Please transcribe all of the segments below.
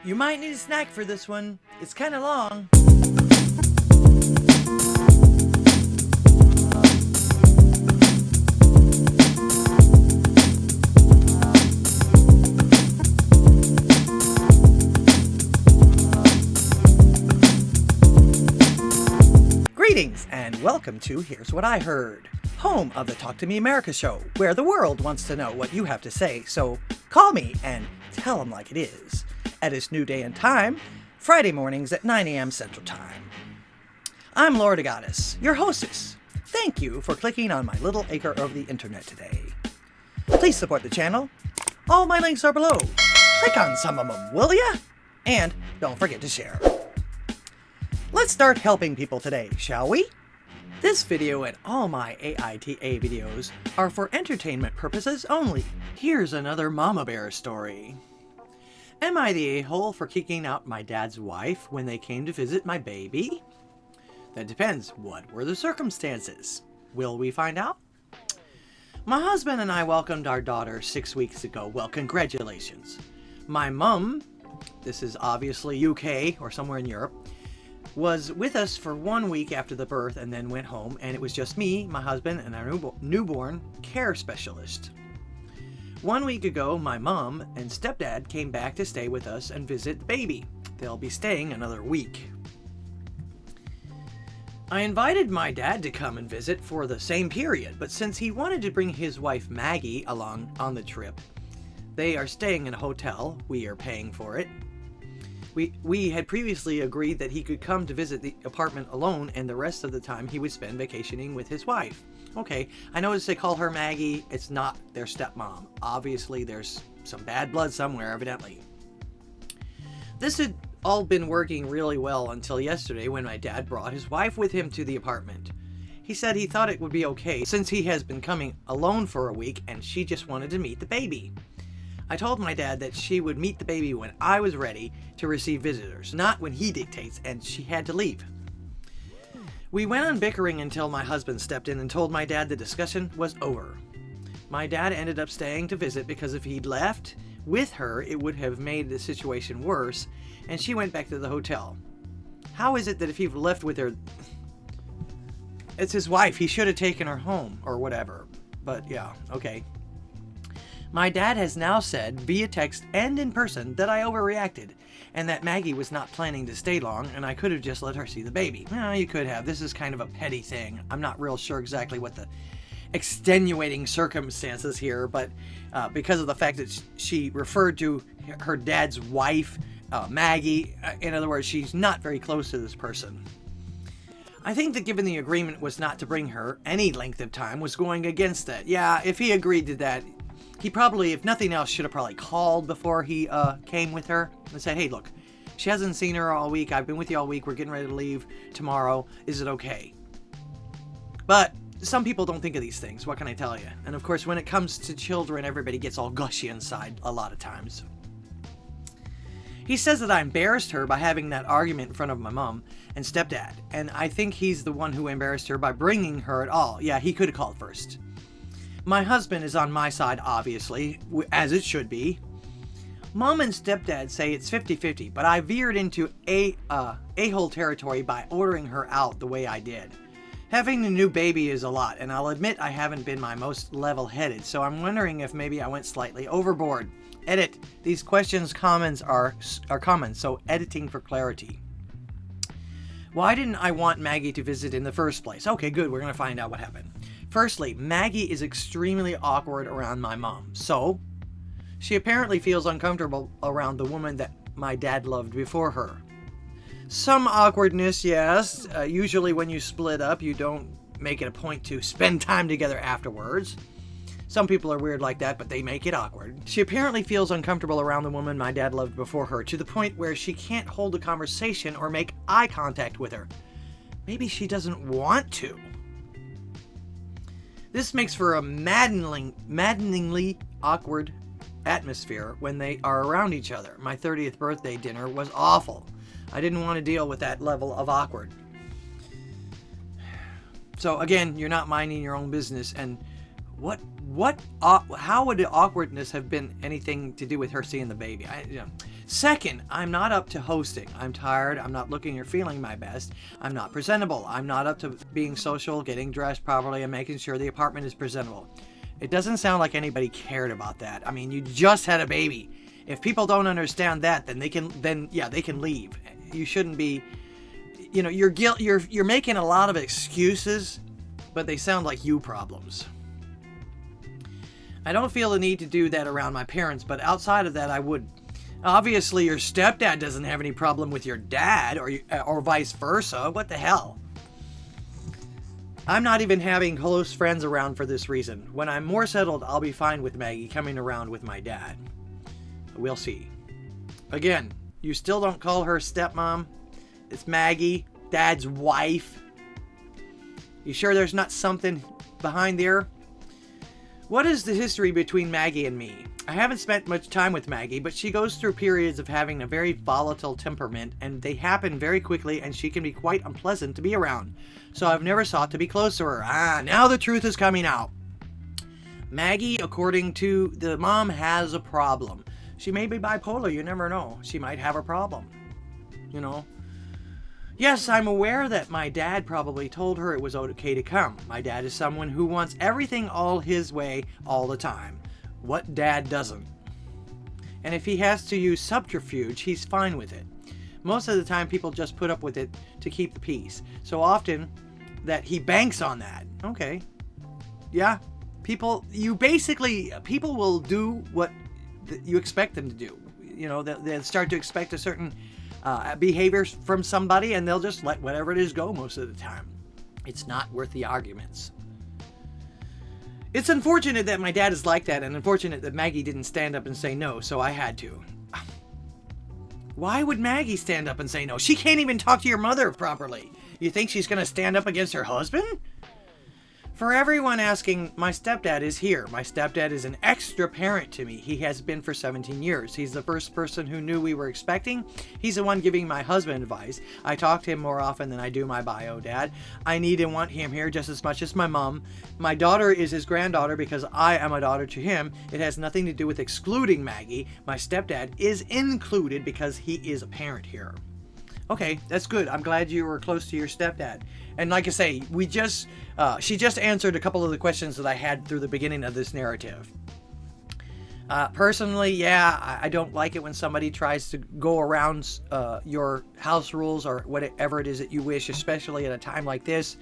You might need a snack for this one. It's kind of long. Greetings and welcome to Here's What I Heard, home of the Talk to Me America show, where the world wants to know what you have to say, so call me and tell them like it is. At its new day and time, Friday mornings at 9 a.m. Central Time. I'm ldghwih, your hostess. Thank you for clicking on my little acre of the internet today. Please support the channel. All my links are below. Click on some of them, will ya? And don't forget to share. Let's start helping people today, shall we? This video and all my AITA videos are for entertainment purposes only. Here's another mama bear story. Am I the a-hole for kicking out my dad's wife when they came to visit my baby? That depends. What were the circumstances? Will we find out? My husband and I welcomed our daughter 6 weeks ago. Well, congratulations. My mum, this is obviously UK or somewhere in Europe, was with us for 1 week after the birth and then went home, and it was just me, my husband, and our newborn care specialist. 1 week ago, my mom and stepdad came back to stay with us and visit the baby. They'll be staying another week. I invited my dad to come and visit for the same period, but since he wanted to bring his wife Maggie along on the trip, they are staying in a hotel. We are paying for it. We had previously agreed that he could come to visit the apartment alone, and the rest of the time he would spend vacationing with his wife. Okay, I noticed they call her Maggie. It's not their stepmom. Obviously, there's some bad blood somewhere, evidently. This had all been working really well until yesterday when my dad brought his wife with him to the apartment. He said he thought it would be okay since he has been coming alone for a week and she just wanted to meet the baby. I told my dad that she would meet the baby when I was ready to receive visitors, not when he dictates, and she had to leave. We went on bickering until my husband stepped in and told my dad the discussion was over. My dad ended up staying to visit because if he'd left with her, it would have made the situation worse, and she went back to the hotel. How is it that if he left with her, it's his wife, he should have taken her home, or whatever. But yeah, okay. My dad has now said, via text and in person, that I overreacted, and that Maggie was not planning to stay long, and I could have just let her see the baby. Well, you could have. This is kind of a petty thing. I'm not real sure exactly what the extenuating circumstances here, but because of the fact that she referred to her dad's wife, Maggie, in other words, she's not very close to this person. I think that given the agreement was not to bring her any length of time was going against that. Yeah, if he agreed to that, he probably, if nothing else, should have probably called before he came with her and said, hey, look, she hasn't seen her all week. I've been with you all week. We're getting ready to leave tomorrow. Is it okay? But some people don't think of these things. What can I tell you? And of course, when it comes to children, everybody gets all gushy inside a lot of times. He says that I embarrassed her by having that argument in front of my mom and stepdad. And I think he's the one who embarrassed her by bringing her at all. Yeah, he could have called first. My husband is on my side, obviously, as it should be. Mom and stepdad say it's 50-50, but I veered into a-hole territory by ordering her out the way I did. Having a new baby is a lot, and I'll admit I haven't been my most level-headed, so I'm wondering if maybe I went slightly overboard. Edit. These questions comments are comments, so editing for clarity. Why didn't I want Maggie to visit in the first place? Okay, good. We're going to find out what happened. Firstly, Maggie is extremely awkward around my mom, so she apparently feels uncomfortable around the woman that my dad loved before her. Some awkwardness, yes. Usually when you split up, you don't make it a point to spend time together afterwards. Some people are weird like that, but they make it awkward. She apparently feels uncomfortable around the woman my dad loved before her, to the point where she can't hold a conversation or make eye contact with her. Maybe she doesn't want to. This makes for a maddeningly awkward atmosphere when they are around each other. My 30th birthday dinner was awful. I didn't want to deal with that level of awkward. So again, you're not minding your own business, and how would the awkwardness have been anything to do with her seeing the baby? Second, I'm not up to hosting. I'm tired. I'm not looking or feeling my best. I'm not presentable. I'm not up to being social, getting dressed properly, and making sure the apartment is presentable. It doesn't sound like anybody cared about that. I mean, you just had a baby. If people don't understand that, then they can leave. You shouldn't be, you're making a lot of excuses, but they sound like you problems. I don't feel the need to do that around my parents, but outside of that, I would. Obviously, your stepdad doesn't have any problem with your dad, or vice versa. What the hell? I'm not even having close friends around for this reason. When I'm more settled, I'll be fine with Maggie coming around with my dad. We'll see. Again, you still don't call her stepmom. It's Maggie, Dad's wife. You sure there's not something behind there? What is the history between Maggie and me? I haven't spent much time with Maggie, but she goes through periods of having a very volatile temperament, and they happen very quickly, and she can be quite unpleasant to be around. So I've never sought to be close to her. Now the truth is coming out. Maggie, according to the mom, has a problem. She may be bipolar, you never know. She might have a problem, Yes, I'm aware that my dad probably told her it was okay to come. My dad is someone who wants everything all his way all the time. What dad doesn't? And if he has to use subterfuge, he's fine with it. Most of the time, people just put up with it to keep the peace. So often that he banks on that. Okay. Yeah. People will do what you expect them to do. They'll start to expect a certain behavior from somebody, and they'll just let whatever it is go most of the time. It's not worth the arguments. It's unfortunate that my dad is like that, and unfortunate that Maggie didn't stand up and say no, so I had to. Why would Maggie stand up and say no? She can't even talk to your mother properly. You think she's going to stand up against her husband? For everyone asking, my stepdad is here. My stepdad is an extra parent to me. He has been for 17 years. He's the first person who knew we were expecting. He's the one giving my husband advice. I talk to him more often than I do my bio dad. I need and want him here just as much as my mom. My daughter is his granddaughter because I am a daughter to him. It has nothing to do with excluding Maggie. My stepdad is included because he is a parent here. Okay, that's good. I'm glad you were close to your stepdad. And like I say, she just answered a couple of the questions that I had through the beginning of this narrative. Personally, yeah, I don't like it when somebody tries to go around your house rules or whatever it is that you wish, especially at a time like this.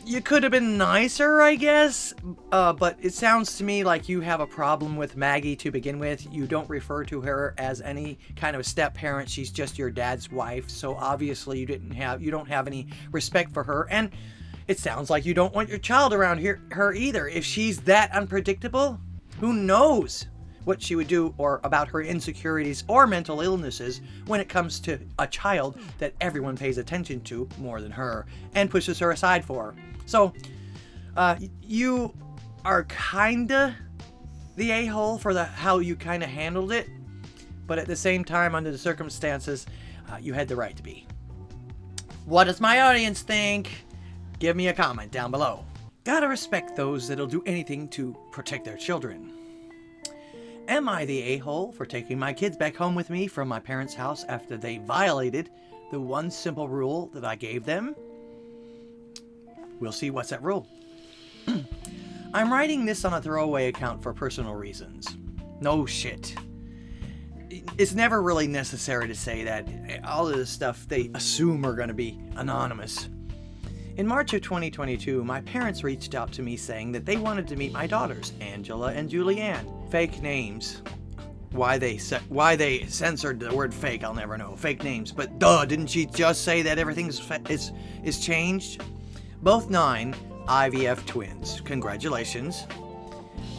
You could have been nicer, I guess, but it sounds to me like you have a problem with Maggie to begin with. You don't refer to her as any kind of step parent. She's just your dad's wife, so obviously you don't have any respect for her, and it sounds like you don't want your child around her either. If she's that unpredictable, who knows what she would do or about her insecurities or mental illnesses when it comes to a child that everyone pays attention to more than her and pushes her aside for. So, you are kinda the a-hole for how you kinda handled it, but at the same time, under the circumstances, you had the right to be. What does my audience think? Give me a comment down below. Gotta respect those that'll do anything to protect their children. Am I the a-hole for taking my kids back home with me from my parents' house after they violated the one simple rule that I gave them? We'll see what's that rule. I'm writing this on a throwaway account for personal reasons. No shit. It's never really necessary to say that. All of this stuff they assume are going to be anonymous. In March of 2022, my parents reached out to me saying that they wanted to meet my daughters, Angela and Julianne. Fake names. Why they censored the word fake, I'll never know. Fake names. But duh, didn't she just say that everything is changed? Both 9 IVF twins. Congratulations.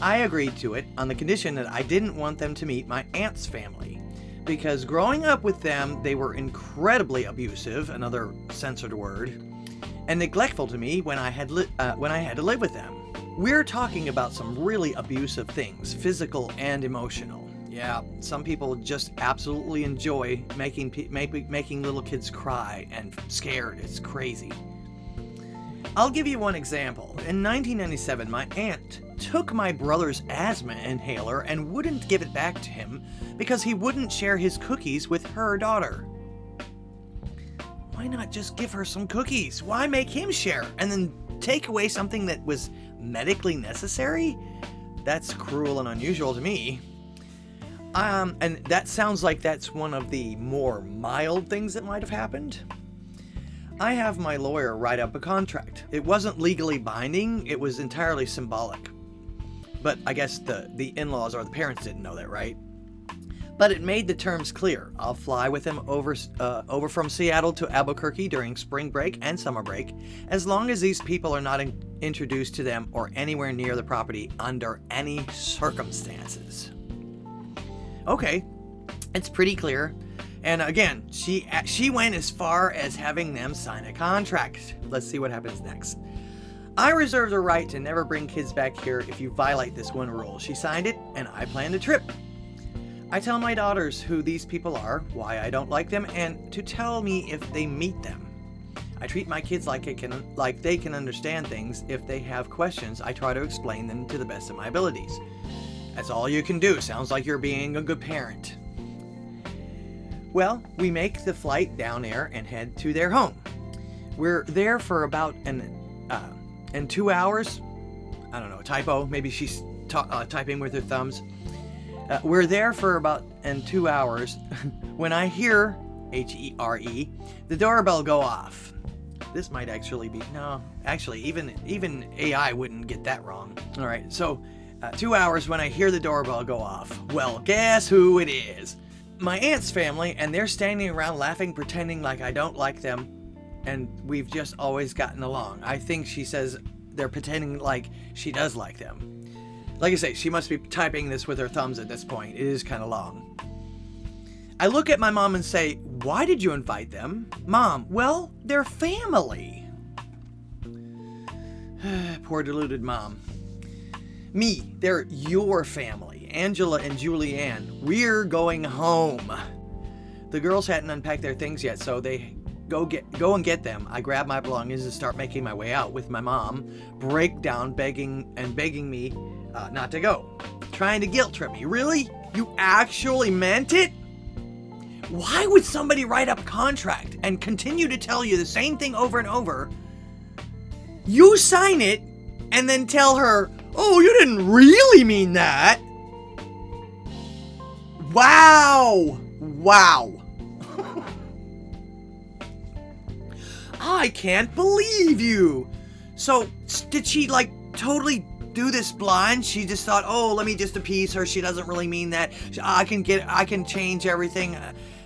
I agreed to it on the condition that I didn't want them to meet my aunt's family. Because growing up with them, they were incredibly abusive, another censored word, and neglectful to me when I had to live with them. We're talking about some really abusive things, physical and emotional. Yeah, some people just absolutely enjoy making little kids cry and scared. It's crazy. I'll give you one example. In 1997, my aunt took my brother's asthma inhaler and wouldn't give it back to him because he wouldn't share his cookies with her daughter. Why not just give her some cookies? Why make him share and then take away something that was medically necessary? That's cruel and unusual to me. And that sounds like that's one of the more mild things that might have happened. I have my lawyer write up a contract. It wasn't legally binding, it was entirely symbolic. But I guess the in-laws or the parents didn't know that, right? But it made the terms clear. I'll fly with him over from Seattle to Albuquerque during spring break and summer break, as long as these people are not introduced to them or anywhere near the property under any circumstances. Okay, it's pretty clear. And again, she went as far as having them sign a contract. Let's see what happens next. I reserve the right to never bring kids back here if you violate this one rule. She signed it, and I planned the trip. I tell my daughters who these people are, why I don't like them, and to tell me if they meet them. I treat my kids like they can understand things. If they have questions, I try to explain them to the best of my abilities. That's all you can do. Sounds like you're being a good parent. Well, we make the flight down there and head to their home. We're there for about in 2 hours. I don't know, typo. Maybe she's typing with her thumbs. We're there for about 2 hours when I hear H-E-R-E the doorbell go off. This might actually be even AI wouldn't get that wrong. All right, so 2 hours when I hear the doorbell go off. Well, guess who it is? My aunt's family, and they're standing around laughing, pretending like I don't like them, and we've just always gotten along. I think she says they're pretending like she does like them. Like I say, she must be typing this with her thumbs at this point. It is kind of long. I look at my mom and say, "Why did you invite them?" Mom, "Well, they're family." Poor deluded mom. Me, they're your family. Angela and Julianne, we're going home. The girls hadn't unpacked their things yet, so they go and get them. I grab my belongings and start making my way out with my mom, breakdown begging me not to go, trying to guilt trip me. Really? You actually meant it? Why would somebody write up a contract and continue to tell you the same thing over and over? You sign it and then tell her, "Oh, you didn't really mean that." Wow. I can't believe you. So, did she totally do this blind? She just thought, "Oh, let me just appease her. She doesn't really mean that. I can change everything."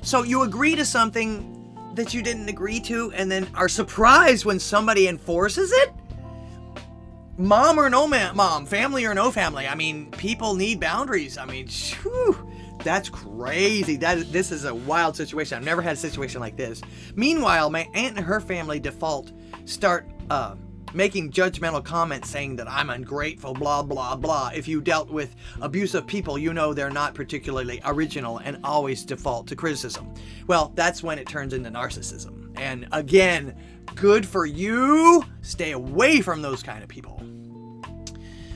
So you agree to something that you didn't agree to and then are surprised when somebody enforces it? Mom or no mom, family or no family. I mean, people need boundaries. I mean, whew. That's crazy. This is a wild situation. I've never had a situation like this. Meanwhile, my aunt and her family start making judgmental comments saying that I'm ungrateful, blah, blah, blah. If you dealt with abusive people, you know they're not particularly original and always default to criticism. Well, that's when it turns into narcissism. And again, good for you. Stay away from those kind of people.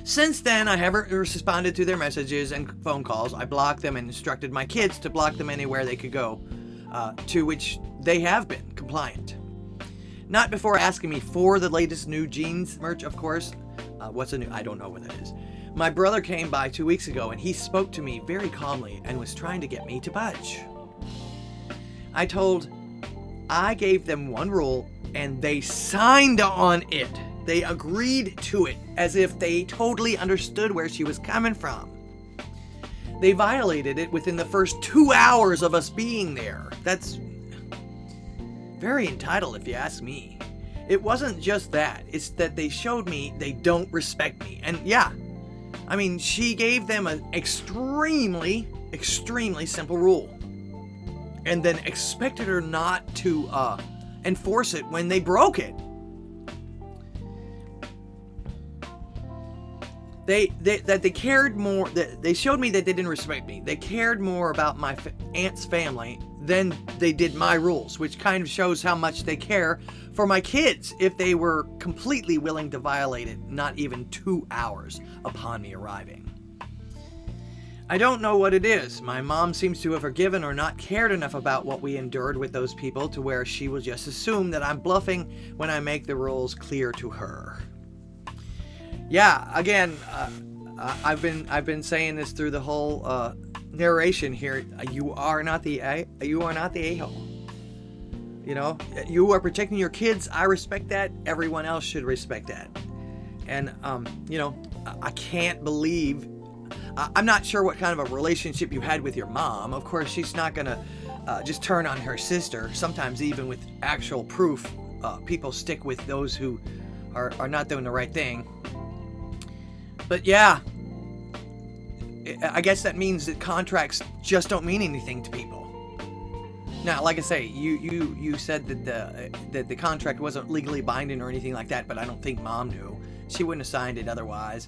Since then, I haven't responded to their messages and phone calls. I blocked them and instructed my kids to block them anywhere they could go, to which they have been compliant. Not before asking me for the latest new jeans merch, of course. What's a new? I don't know what that is. My brother came by 2 weeks ago and he spoke to me very calmly and was trying to get me to budge. I gave them one rule and they signed on it. They agreed to it as if they totally understood where she was coming from. They violated it within the first 2 hours of us being there. That's very entitled, if you ask me. It wasn't just that. It's that they showed me they don't respect me. And yeah, I mean, she gave them an extremely, extremely simple rule. And then expected her not to enforce it when they broke it. they cared more, they showed me that they didn't respect me. They cared more about my aunt's family than they did my rules, which kind of shows how much they care for my kids if they were completely willing to violate it not even 2 hours upon me arriving. I don't know what it is. My mom seems to have forgiven or not cared enough about what we endured with those people to where she will just assume that I'm bluffing when I make the rules clear to her. Yeah, again, I've been saying this through the whole narration here. You are not the a-hole. You know, you are protecting your kids. I respect that. Everyone else should respect that. And you know, I can't believe. I'm not sure what kind of a relationship you had with your mom. Of course, she's not gonna just turn on her sister. Sometimes, even with actual proof, people stick with those who are not doing the right thing. But yeah, I guess that means that contracts just don't mean anything to people. Now, like I say, you said that the contract wasn't legally binding or anything like that, but I don't think Mom knew. She wouldn't have signed it otherwise.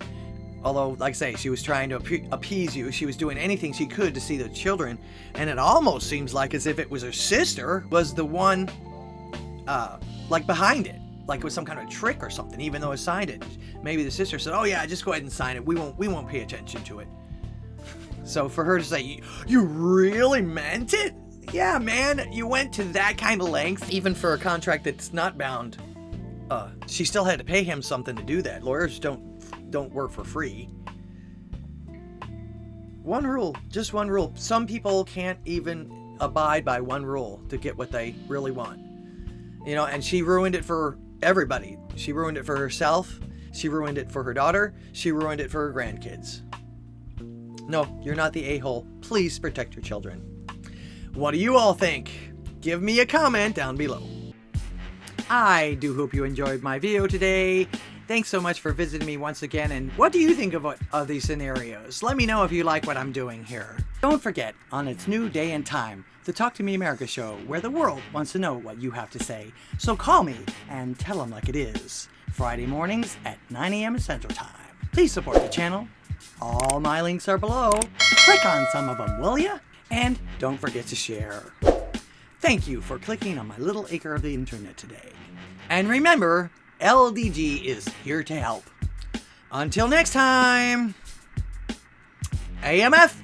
Although, like I say, she was trying to appease you. She was doing anything she could to see the children, and it almost seems like as if it was her sister was the one, like behind it. Like it was some kind of trick or something, even though it signed it. Maybe the sister said, "Oh yeah, just go ahead and sign it. We won't pay attention to it." So for her to say, "You really meant it?" Yeah, man, you went to that kind of length, even for a contract that's not bound. She still had to pay him something to do that. Lawyers don't work for free. One rule, just one rule. Some people can't even abide by one rule to get what they really want. You know, and she ruined it for everybody. She ruined it for herself. She ruined it for her daughter. She ruined it for her grandkids. No, you're not the a-hole. Please protect your children. What do you all think? Give me a comment down below. I do hope you enjoyed my video today. Thanks so much for visiting me once again, and what do you think of these scenarios? Let me know if you like what I'm doing here. Don't forget, on its new day and time, the Talk to Me America show, where the world wants to know what you have to say. So call me and tell them like it is. Friday mornings at 9 a.m. Central Time. Please support the channel. All my links are below. Click on some of them, will ya? And don't forget to share. Thank you for clicking on my little acre of the internet today. And remember, LDG is here to help. Until next time, AMF.